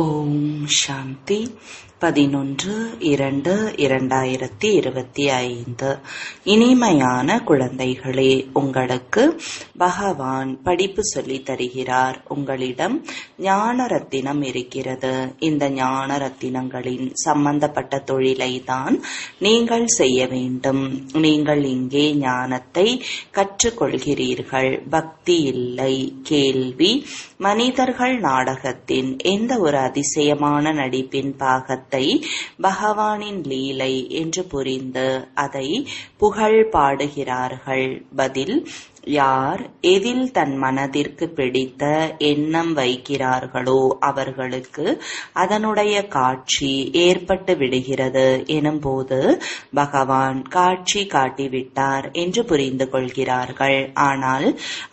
ஓம் சாந்தி 11/2/2025. இனிமையான குழந்தைகளே, உங்களுக்கு பகவான் படிப்பு சொல்லி தருகிறார். உங்களிடம் ஞான ரத்தினம் இருக்கிறது. இந்த ஞான ரத்தினங்களின் சம்பந்தப்பட்ட தொழிலை தான் நீங்கள் செய்ய வேண்டும். நீங்கள் இங்கே ஞானத்தை கற்றுக்கொள்கிறீர்கள். பக்தி இல்லை. கேள்வி: மனிதர்கள் நாடகத்தின் எந்த ஒரு அதிசயமான நடிப்பின் பாகத்தை பகவானின் லீலை என்று புரிந்து அதை புகழ் பாடுகிறார்கள்? பதில்: யார் எதில் தன் மனதிற்கு பிடித்த எண்ணம் வைக்கிறார்களோ அவர்களுக்கு அதனுடைய காட்சி ஏற்பட்டு விடுகிறது எனும்போது பகவான் காட்சி காட்டிவிட்டார் என்று புரிந்து கொள்கிறார்கள். ஆனால்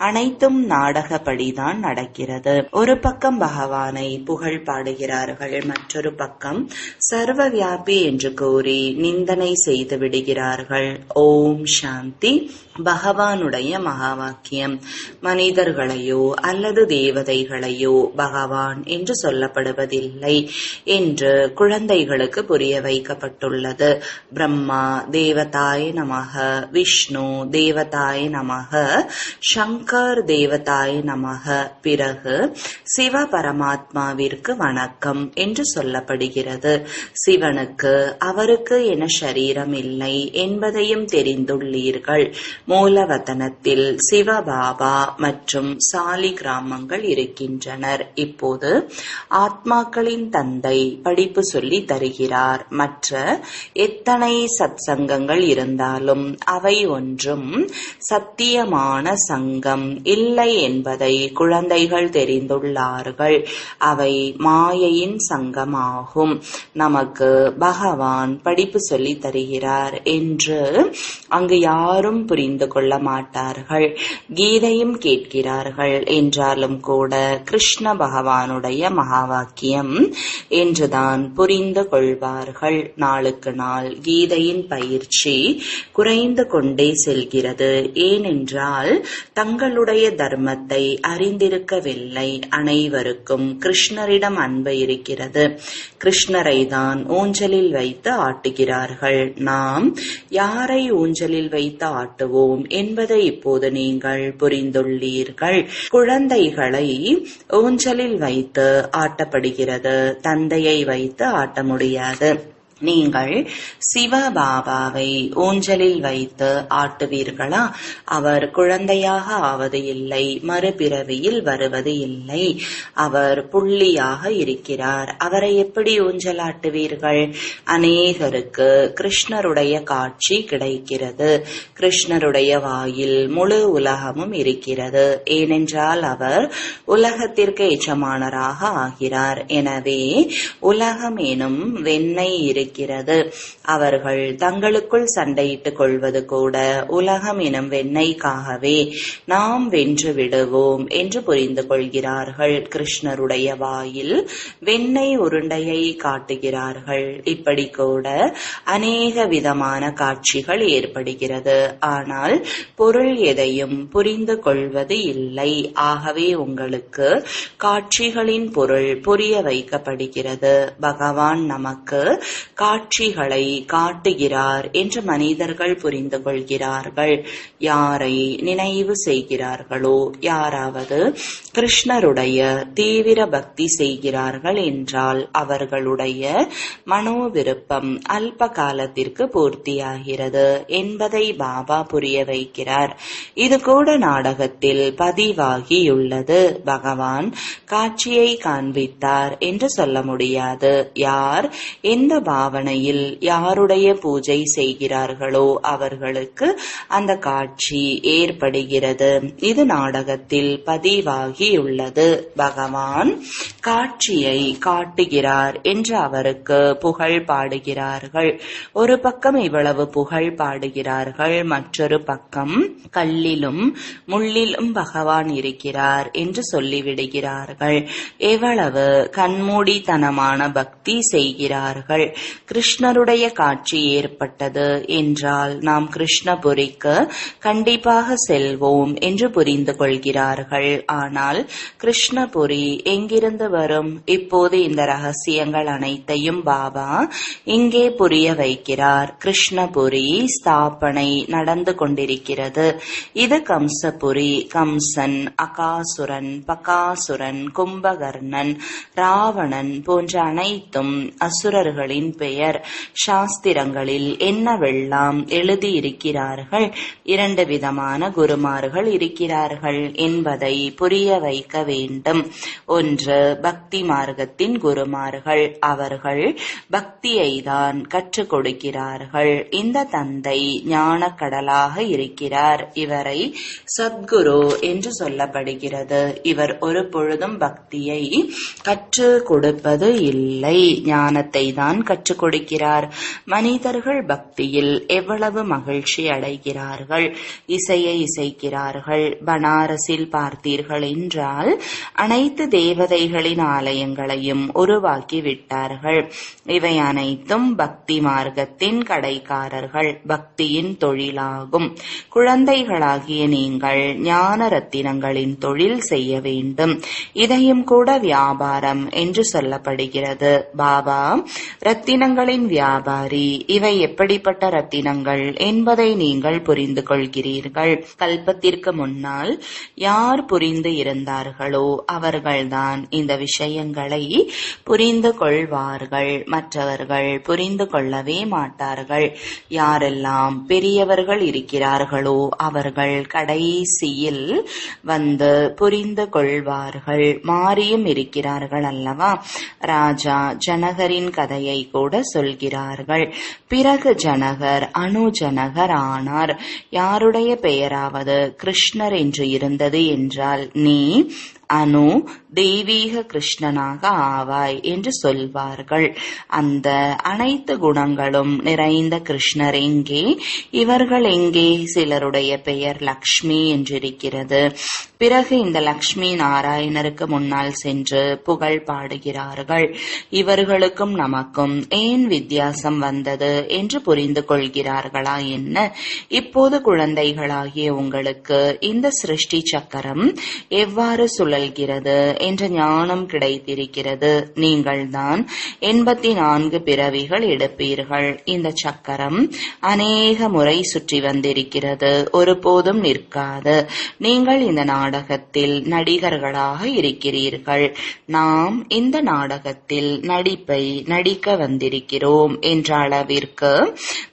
அனைத்தும் நாடகப்படிதான் நடக்கிறது. ஒரு பக்கம் பகவானை புகழ் பாடுகிறார்கள், மற்றொரு பக்கம் சர்வ வியாபி என்று கூறி நிந்தனை செய்து விடுகிறார்கள். ஓம் சாந்தி. பகவானுடைய மகா வாக்கியம்: மனிதர்களையோ அல்லது தேவதைகளையோ பகவான் என்று சொல்லப்படுவதில்லை என்று குழந்தைகளுக்கு புரிய வைக்கப்பட்டுள்ளது. பிரம்மா தேவதாய நமக, விஷ்ணு தேவதாய நமக, சங்கர் தேவதாய நமக, பிறகு சிவ பரமாத்மாவிற்கு வணக்கம் என்று சொல்லப்படுகிறது. சிவனுக்கு அவருக்கு என சரீரம் இல்லை என்பதையும் தெரிந்துள்ளீர்கள். மூலவதனத்தில் சிவபாபா மற்றும் சாலி கிராமங்கள் இருக்கின்றனர். இப்போது ஆத்மாக்களின் தந்தை படிப்பு சொல்லி தருகிறார். மற்ற எத்தனை சத்சங்கங்கள் இருந்தாலும் அவை ஒன்றும் சத்தியமான சங்கம் இல்லை என்பதை குழந்தைகள் தெரிந்துள்ளார்கள். அவை மாயையின் சங்கமாகும். நமக்கு பகவான் படிப்பு சொல்லி தருகிறார் என்று அங்கு யாரும் புரிந்து கொள்ள மாட்டார்கள். கீதையும் கேட்கிறார்கள் என்றாலும் கூட கிருஷ்ண பகவானுடைய மகா வாக்கியம் என்றுதான் புரிந்து கொள்வார்கள். நாளுக்கு நாள் கீதையின் பயிற்சி குறைந்து கொண்டே செல்கிறது. ஏனென்றால் தங்களுடைய தர்மத்தை அறிந்திருக்கவில்லை. அனைவருக்கும் கிருஷ்ணரிடம் அன்பு இருக்கிறது. கிருஷ்ணரை தான் ஊஞ்சலில் வைத்து ஆட்டுகிறார்கள். நாம் யாரை ஊஞ்சலில் வைத்து ஆட்டுவோம் என்பதை இப்போது நீங்கள் புரிந்துள்ளீர்கள். குழந்தைகளை ஊஞ்சலில் வைத்து ஆட்டப்படுகிறது, தந்தையை வைத்து ஆட்ட முடியாது. நீங்கள் சிவபாபாவை ஊஞ்சலில் வைத்து ஆட்டுவீர்களா? அவர் குழந்தையாக ஆவது இல்லை, மறுபிறவியில் வருவது இல்லை. அவர் புள்ளியாக இருக்கிறார். அவரை எப்படி ஊஞ்சலாட்டுவீர்கள்? அநேகருக்கு கிருஷ்ணருடைய காட்சி கிடைக்கிறது. கிருஷ்ணருடைய வாயில் முழு உலகமும் இருக்கிறது. ஏனென்றால் அவர் உலகத்திற்கு எஜமானராக ஆகிறார். எனவே உலகம் எனும் வெண்ணெய் இருக்கிறது. அவர்கள் தங்களுக்குள் சண்டையிட்டுக் கொள்வது கூட உலகம் எனும் வெண்ணெய்க்காகவே. நாம் வென்று விடுவோம் என்று புரிந்து கொள்கிறார்கள். கிருஷ்ணருடைய வாயில் வெண்ணெய் உருண்டையை காட்டுகிறார்கள். இப்படி கூட அநேக விதமான காட்சிகள் ஏற்படுகிறது. ஆனால் பொருள் எதையும் புரிந்து கொள்வது இல்லை. ஆகவே உங்களுக்கு காட்சிகளின் பொருள் புரிய வைக்கப்படுகிறது. பகவான் நமக்கு காட்சிகளை காட்டுகிறார் என்று மனிதர்கள் புரிந்து கொள்கிறார்கள். யாரை நினைவு செய்கிறார்களோ, யாராவது கிருஷ்ணருடைய தீவிர பக்தி செய்கிறார்கள் என்றால் அவர்களுடைய மனோவிருப்பம் அல்ப காலத்திற்கு பூர்த்தியாகிறது என்பதை பாபா புரிய வைக்கிறார். இது கூட நாடகத்தில் பதிவாகியுள்ளது. பகவான் காட்சியை காண்பித்தார் என்று சொல்ல முடியாது. யார் எந்த பாவனையில் யாருடைய பூஜை செய்கிறார்களோ அவர்களுக்கு அந்த காட்சி ஏற்படுகிறது. இது நாடகத்தில் பதிவாகியுள்ளது. பகவான் காட்சியை காட்டுகிறார் என்று அவருக்கு புகழ் பாடுகிறார்கள். ஒரு பக்கம் இவ்வளவு புகழ் பாடுகிறார்கள், மற்றொரு பக்கம் கல்லிலும் முள்ளிலும் பகவான் இருக்கிறார் என்று சொல்லிவிடுகிறார்கள். எவ்வளவு கண்மூடித்தனமான பக்தி செய்கிறார்கள். கிருஷ்ணருடைய காட்சி ஏற்பட்டது என்றால் நாம் கிருஷ்ணபுரிக்கு கண்டிப்பாக செல்வோம் என்று புரிந்து கொள்கிறார்கள். ஆனால் கிருஷ்ணபுரி எங்கிருந்து வரும்? இப்போது இந்த ரகசியங்கள் அனைத்தையும் பாபா இங்கே புரிய வைக்கிறார். கிருஷ்ணபுரி ஸ்தாபனை நடந்து கொண்டிருக்கிறது. இது கம்சபுரி. கம்சன், அகாசுரன், பகாசுரன், கும்பகர்ணன், ராவணன் போன்ற அனைத்தும் அசுரர்களின் பெயர். சாஸ்திரங்களில் என்னவெல்லாம் எழுதியிருக்கிறார்கள்? 2 விதமான குருமார்கள் இருக்கிறார்கள் என்பதை புரிய வைக்க வேண்டும். ஒன்று பக்தி மார்க்கத்தின் குருமார்கள். அவர்கள் பக்தியை தான் கற்றுக் கொடுக்கிறார்கள். இந்த தந்தை ஞானக்கடலாக இருக்கிறார். இவரை சத்குரு என்று சொல்லப்படுகிறது. இவர் ஒரு பொழுதும் பக்தியை கற்றுக் கொடுப்பது இல்லை, ஞானத்தை தான் கற்றுக் கொடுக்கிறார். மனிதர்கள் பக்தியில் எவ்வளவு மகிழ்ச்சி அடைகிறார்கள், இசையை இசைக்கிறார்கள். பனாரஸில் பார்த்தீர்கள் என்றால் அனைத்து தேவதைகளின் ஆலயங்களையும் உருவாக்கி விட்டார்கள். இவை அனைத்தும் பக்தி மார்க்கத்தின் கடைக்காரர்கள், பக்தியின் தொழிலாகும். குழந்தைகளாகிய நீங்கள் ஞான ரத்தினங்களின் தொழில் செய்ய வேண்டும். இதையும் கூட வியாபாரம் என்று சொல்லப்படுகிறது. பாபா ரத்தினங்களின் வியாபாரி. இவை எப்படிப்பட்ட ரத்தினங்கள் என்பதை நீங்கள் புரிந்து கொள்கிறீர்கள். கல்பத்திற்கு முன்னால் யார் புரிந்து இருந்தார்களோ அவர்கள்தான் இந்த விஷயங்களை புரிந்து கொள்வார்கள். மற்றவர்கள் புரிந்து கொள்ளவே மாட்டார்கள். யாரெல்லாம் பெரியவர்கள் இருக்கிறார்களோ அவர்கள் கடைசியில் வந்து புரிந்து கொள்வார்கள். மாறியும் இருக்கிறார்கள் அல்லவா? ராஜா ஜனகரின் கதையை கூட சொல்கிறார்கள். பிறகு ஜனகர் அணு ஜனகர் ஆனார். யாருடைய பெயராவது கிருஷ்ணர் என்று இருந்தது என்றால் நீ அணு தெய்வீக கிருஷ்ணனாக ஆவாய் என்று சொல்வார்கள். அந்த அனைத்து குணங்களும் நிறைந்த கிருஷ்ணர் எங்கே? இவர்கள் எங்கே? சிலருடைய பெயர் லக்ஷ்மி என்றிருக்கிறது. பிறகு இந்த லக்ஷ்மி நாராயணருக்கு முன்னால் சென்று புகழ் பாடுகிறார்கள். இவர்களுக்கும் நமக்கும் ஏன் வித்தியாசம் வந்தது என்று புரிந்து கொள்கிறார்களா என்ன? இப்போது குழந்தைகளாகிய உங்களுக்கு இந்த சிருஷ்டி சக்கரம் எவ்வாறு சுழல்கிறது என்ற ஞானம் கிடைத்திருக்கிறது. நீங்கள்தான் 84 பிறவிகள் எடுப்பீர்கள். இந்த சக்கரம் அநேக முறை சுற்றி வந்திருக்கிறது, ஒருபோதும் நிற்காது. நீங்கள் இந்த நாடகத்தில் நடிகர்களாக இருக்கிறீர்கள். நாம் இந்த நாடகத்தில் நடிப்பை நடிக்க வந்திருக்கிறோம் என்ற அளவிற்கு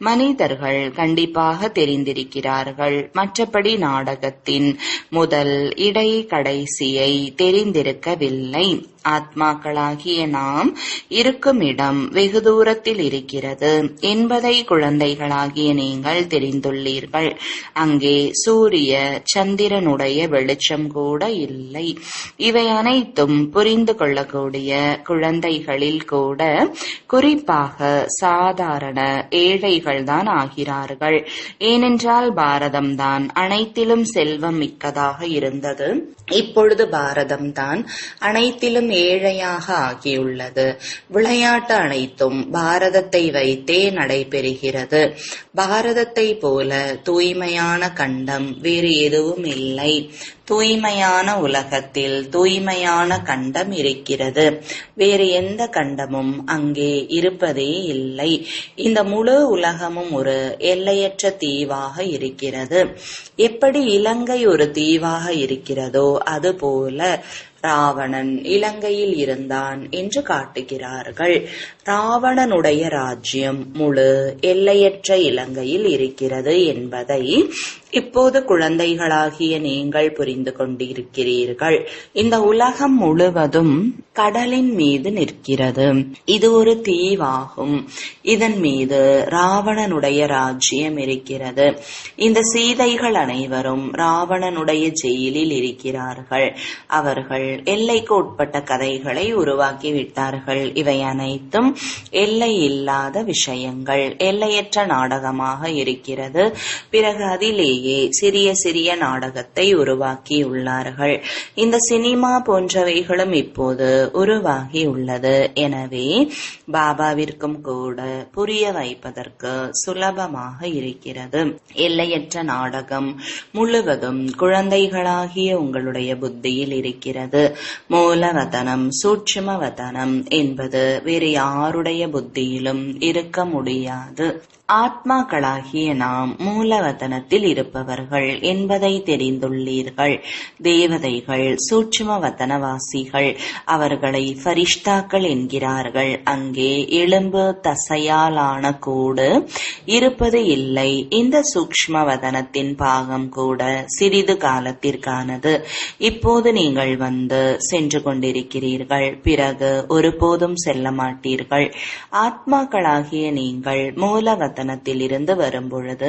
மனிதர்கள் கண்டிப்பாக தெரிந்திருக்கிறார்கள். மற்றபடி நாடகத்தின் முதல் இடை கடைசியை தெரிந்திருக்கவில்லை. ஆத்மாக்களாகிய நாம் இருக்கும் இடம் வெகு தூரத்தில் இருக்கிறது என்பதை குழந்தைகளாகிய நீங்கள் தெரிந்துள்ளீர்கள். அங்கே சூரிய சந்திரனுடைய வெளிச்சம் கூட இல்லை. இவை அனைத்தும் புரிந்து கொள்ளக்கூடிய குழந்தைகளில் கூட குறிப்பாக சாதாரண ஏழைகள் தான் ஆகிறார்கள். ஏனென்றால் பாரதம்தான் அனைத்திலும் செல்வம் மிக்கதாக இருந்தது. இப்பொழுது பாரதம்தான் அனைத்திலும் ஏழையாக ஆகியுள்ளது. விளையாட்டு அனைத்தும் பாரதத்தை வைத்தே நடைபெறுகிறது. பாரதத்தை போல தூய்மையான கண்டம் வேறு எதுவும் இல்லை. தூய்மையான உலகத்தில் தூய்மையான கண்டம் இருக்கிறது. வேறு எந்த கண்டமும் அங்கே இருப்பதே இல்லை. இந்த முழு உலகமும் ஒரு எல்லையற்ற தீவாக இருக்கிறது. எப்படி இலங்கை ஒரு தீவாக இருக்கிறதோ அதுபோல ராவணன் இலங்கையில் இருந்தான் என்று காட்டுகிறார்கள். ராவணனுடைய ராஜ்யம் முழு எல்லையற்ற இலங்கையில் இருக்கிறது என்பதை இப்போது குழந்தைகளாகிய நீங்கள் புரிந்து கொண்டிருக்கிறீர்கள். இந்த உலகம் முழுவதும் கடலின் மீது நிற்கிறது. இது ஒரு தீவாகும். இதன் மீது ராவணனுடைய ராஜ்யம் இருக்கிறது. இந்த சீதைகள் அனைவரும் ராவணனுடைய ஜெயிலில் இருக்கிறார்கள். அவர்கள் எல்லைக்கு உட்பட்ட கதைகளை உருவாக்கி விட்டார்கள். இவை அனைத்தும் எல்லை இல்லாத விஷயங்கள், எல்லையற்ற நாடகமாக இருக்கிறது. பிறகு அதிலேயே உள்ளேயே சிறிய சிறிய நாடகத்தை உருவாக்கியுள்ளார்கள். இந்த சினிமா போன்றவைகளும் இப்போது உருவாகி உள்ளது. எனவே பாபாவிற்கும் கூட புரிய வைப்பதற்கு சுலபமாக இருக்கிறது. எல்லையற்ற நாடகம் முழுவதும் குழந்தைகளாகிய உங்களுடைய புத்தியில் இருக்கிறது. மூலவதனம் சூட்சுமவதனம் என்பது வேறு யாருடைய புத்தியிலும் இருக்க முடியாது. ஆத்மாக்களாகிய நாம் மூலவதனத்தில் இருப்பவர்கள் என்பதை தெரிந்துள்ளீர்கள். தேவதைகள் சூட்சுமவதனவாசிகள், அவர்களை ஃபரிஷ்தாக்கள் என்கிறார்கள். அங்கே எலும்பு தசையாலான கூடு இருப்பது இல்லை. இந்த சூக்ஷ்மவதனத்தின் பாகம் கூட சிறிது காலத்திற்கானது. இப்போது நீங்கள் வந்து சென்று கொண்டிருக்கிறீர்கள், பிறகு ஒருபோதும் செல்ல மாட்டீர்கள். ஆத்மாக்களாகிய நீங்கள் மூலவதனத்தில் இருந்து வரும்பொழுது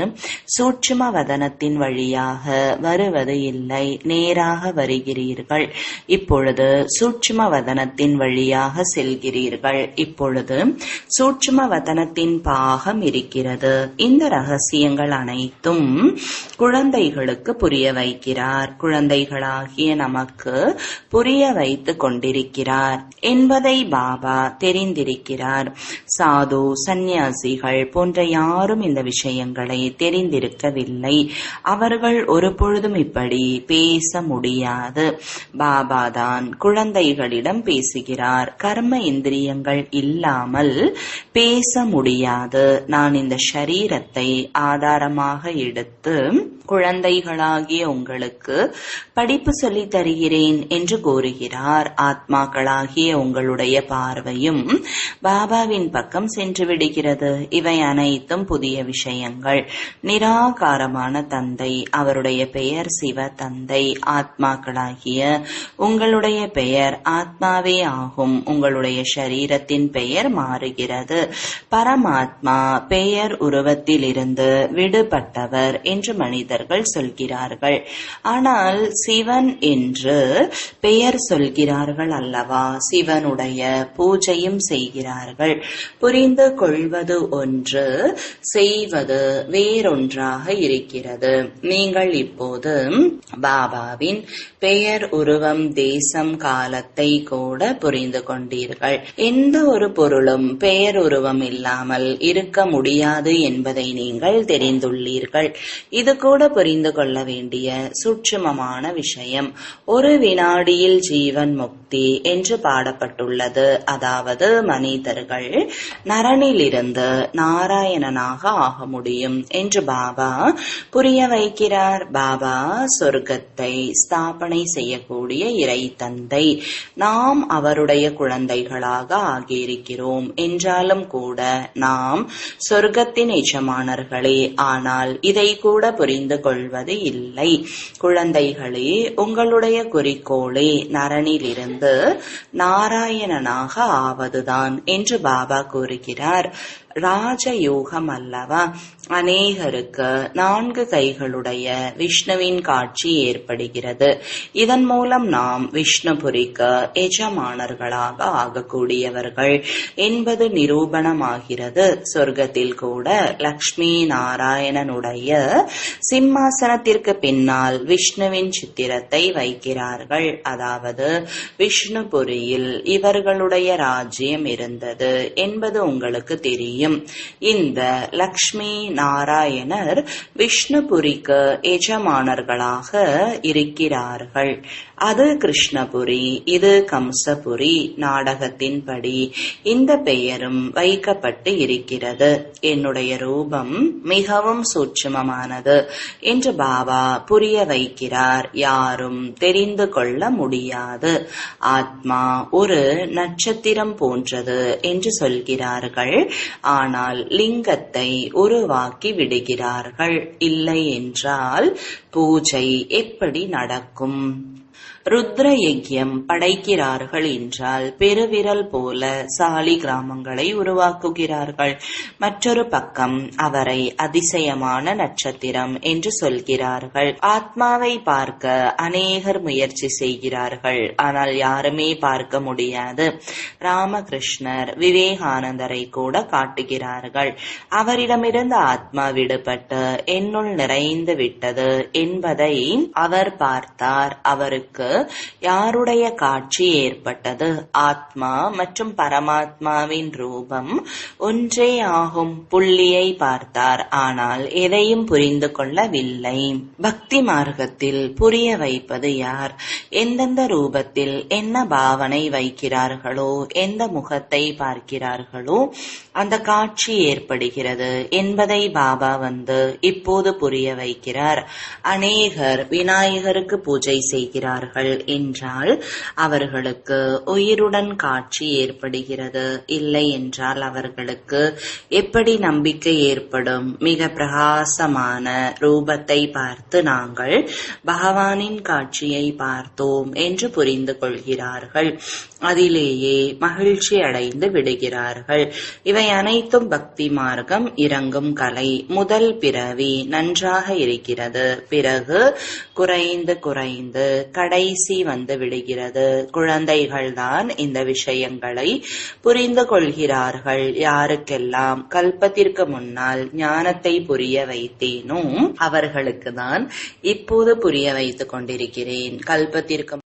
சூட்சும வதனத்தின் வழியாக வருவது இல்லை, நேராக வருகிறீர்கள். இப்பொழுது சூட்சும வதனத்தின் வழியாக செல்கிறீர்கள். இப்பொழுது சூட்சும வதனத்தின் பாகம் இருக்கிறது. இந்த ரகசியங்கள் அனைத்தும் குழந்தைகளுக்கு புரிய வைக்கிறார். குழந்தைகளாகிய நமக்கு புரிய வைத்துக் கொண்டிருக்கிறார் என்பதை பாபா தெரிந்திருக்கிறார். சாது சந்நியாசிகள் போன்ற யாரும் இந்த விஷயங்களை தெரிந்திருக்கவில்லை. அவர்கள் ஒரு பொழுதும் இப்படி பேச முடியாது. பாபாதான் குழந்தைகளிடம் பேசுகிறார். கர்ம இந்திரியங்கள் இல்லாமல் பேச முடியாது. நான் இந்த ஷரீரத்தை ஆதாரமாக எடுத்து குழந்தைகளாகிய உங்களுக்கு படிப்பு சொல்லித் தருகிறேன் என்று கூறுகிறார். ஆத்மாக்களாகிய உங்களுடைய பார்வையும் பாபாவின் பக்கம் சென்று விடுகிறது. இவை அனைத்தும் புதிய விஷயங்கள். நிராகாரமான தந்தை, அவருடைய பெயர் சிவ தந்தை. ஆத்மாக்களாகிய உங்களுடைய பெயர் ஆத்மாவே ஆகும். உங்களுடைய ஷரீரத்தின் பெயர் மாறுகிறது. பரமாத்மா பெயர் உருவத்திலிருந்து விடுபட்டவர் என்று மனிதர்கள் சொல்கிறார்கள். ஆனால் சிவன் என்று பெயர் சொல்கிறார்கள் அல்லவா? சிவனுடைய பூஜையும் செய்கிறார்கள். புரிந்து கொள்வது ஒன்று, செய்வது வேறொன்றாக இருக்கிறது. நீங்கள் இப்போது பாபாவின் பெயர் உருவம் தேசம் காலத்தை கூட புரிந்து கொண்டீர்கள். எந்த ஒரு பொருளும் பெயர் உருவம் இல்லாமல் இருக்க முடியாது என்பதை நீங்கள் தெரிந்துள்ளீர்கள். இது கூட புரிந்து கொள்ள வேண்டிய சூட்சுமமான விஷயம். ஒரு வினாடியில் ஜீவன் முக்தி என்று பாடப்பட்டுள்ளது. அதாவது மனிதர்கள் நரனிலிருந்து நாராயணனாக ஆக முடியும் என்று பாபா புரிய வைக்கிறார். பாபா சொர்க்கத்தை ஸ்தாபனை செய்யக்கூடிய இறை தந்தை. நாம் அவருடைய குழந்தைகளாக ஆகியிருக்கிறோம் என்றாலும் கூட நாம் சொர்க்கத்தின் எஜமானர்களே. ஆனால் இதை கூட புரிந்து கொள்வது இல்லை. குழந்தைகளே, உங்களுடைய குறிக்கோளே நரனிலிருந்து நாராயணனாக ஆவதுதான் என்று பாபா கூறுகிறார். ராஜயோகம் அல்லவா? அநேகருக்கு 4 கைகளுடைய விஷ்ணுவின் காட்சி ஏற்படுகிறது. இதன் மூலம் நாம் விஷ்ணுபுரிக்கு எஜமானர்களாக ஆகக்கூடியவர்கள் என்பது நிரூபணமாகிறது. சொர்க்கத்தில் கூட லக்ஷ்மி நாராயணனுடைய சிம்மாசனத்திற்கு பின்னால் விஷ்ணுவின் சித்திரத்தை வைக்கிறார்கள். அதாவது விஷ்ணுபுரியில் இவர்களுடைய ராஜ்யம் இருந்தது என்பது உங்களுக்கு தெரியும். இந்த லக்ஷ்மி நாராயணர் விஷ்ணுபுரிக்கு எஜமானர்களாக இருக்கிறார்கள். அது கிருஷ்ணபுரி, இது கம்சபுரி. நாடகத்தின்படி இந்த பெயரும் வைக்கப்பட்டு இருக்கிறது. என்னுடைய ரூபம் மிகவும் சூட்சுமமானது என்று பாபா புரிய வைக்கிறார். யாரும் தெரிந்து கொள்ள முடியாது. ஆத்மா ஒரு நட்சத்திரம் போன்றது என்று சொல்கிறார்கள். ஆனால் லிங்கத்தை உருவாக்கி விடுகிறார்கள். இல்லை என்றால் பூஜை எப்படி நடக்கும்? ருத்ர யஜ்யம் படைக்கிறார்கள் என்றால் பெருவிரல் போல சாலி கிராமங்களை உருவாக்குகிறார்கள். மற்றொரு பக்கம் அவரை அதிசயமான நட்சத்திரம் என்று சொல்கிறார்கள். ஆத்மாவை பார்க்க அநேகர் முயற்சி செய்கிறார்கள், ஆனால் யாருமே பார்க்க முடியாது. ராமகிருஷ்ணர் விவேகானந்தரை கூட காட்டுகிறார்கள். அவரிடமிருந்து ஆத்மா விடுபட்டு என்னுள் நிறைந்து விட்டது என்பதை அவர் பார்த்தார். அவருக்கு யாருடைய காட்சி ஏற்பட்டது? ஆத்மா மற்றும் பரமாத்மாவின் ரூபம் ஒன்றே ஆகும். புள்ளியை பார்த்தார், ஆனால் எதையும் புரிந்து கொள்ளவில்லை. பக்தி மார்க்கத்தில் புரிய வைப்பது யார்? எந்தெந்த ரூபத்தில் என்ன பாவனை வைக்கிறார்களோ, எந்த முகத்தை பார்க்கிறார்களோ அந்த காட்சி ஏற்படுகிறது என்பதை பாபா இப்போது புரிய வைக்கிறார். அநேகர் விநாயகருக்கு பூஜை செய்கிறார்கள் என்றால் அவர்களுக்கு உயிருடன் காட்சி ஏற்படுகிறது. இல்லை என்றால் அவர்களுக்கு எப்படி நம்பிக்கை ஏற்படும்? மிக பிரகாசமான ரூபத்தை பார்த்து நாங்கள் பகவானின் காட்சியை பார்த்தோம் என்று புரிந்து கொள்கிறார்கள். அதிலேயே மகிழ்ச்சி அடைந்து விடுகிறார்கள். இவை அனைத்தும் பக்தி மார்க்கம் இறங்கும் கலை. முதல் பிறவி நன்றாக இருக்கிறது, பிறகு குறைந்து குறைந்து கடைசி வந்து விடுகிறது. குழந்தைகள்தான் இந்த விஷயங்களை புரிந்து கொள்கிறார்கள். யாருக்கெல்லாம் கல்பத்திற்கு முன்னால் ஞானத்தை புரிய வைத்தேனோ அவர்களுக்கு தான் இப்போது புரிய வைத்துக் கொண்டிருக்கிறேன். கல்பத்திற்கு